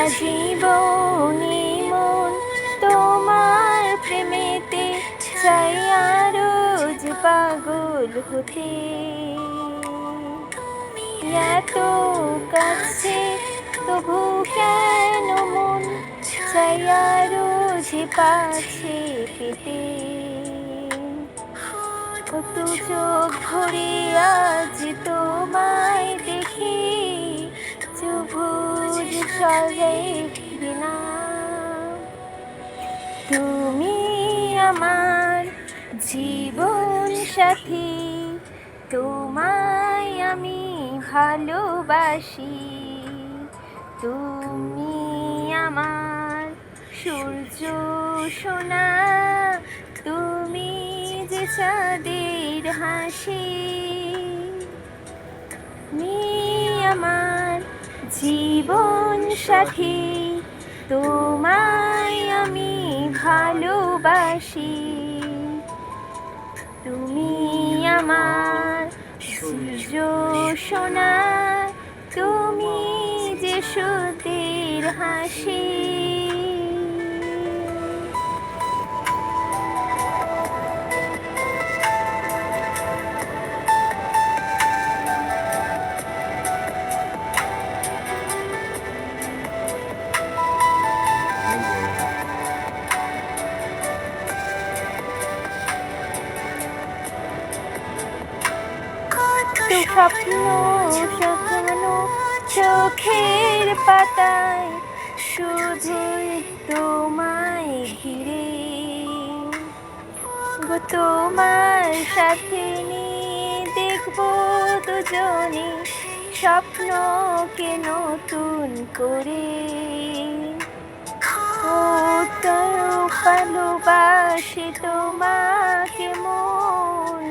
সারা জীবনে মন তোমার প্রেমেতে চাই আরো যে পাগল হতে। এত কাছে তবু কেন মন চাই আরো যে পাছে পেতে। কত চোখ ভরে আজ তোমায় দেখি, সবুজ চলে না। তুমি আমার জীবন সাথী, তোমায় আমি ভালোবাসি। তুমি আমার সূর্য সোনা, তুমি যে চাঁদের হাসি। তুমি আমার জীবন সাথী, তোমায় আমি ভালোবাসি। তুমি আমার সূর্য সোনা, তুমি যে সুখের হাসি। তো স্বপ্ন স্বপ্ন চোখের পাতায় শুধুই তোমায় ঘিরে। গো তোমার সাথে নিয়ে দেখবো দুজনে স্বপ্নকে নতুন করে। ও তোর ভালোবাসি তোমাকে মন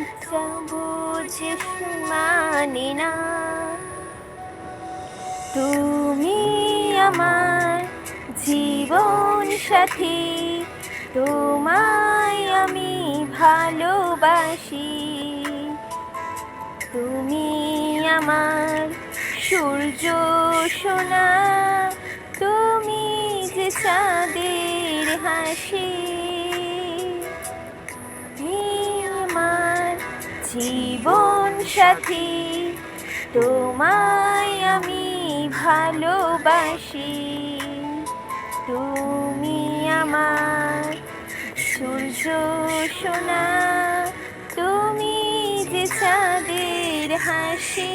বুঝে মানি না। তুমি আমার জীবন সাথী, তোমায় আমি ভালোবাসি। তুমি আমার সূর্য সোনা, তুমি যে চাঁদের হাসি। তুমি আমার জীবন সাথী, তোমায় আমি ভালোবাসি। তুমি আমার সূর্য সোনা, তুমি যে চাঁদের হাসি।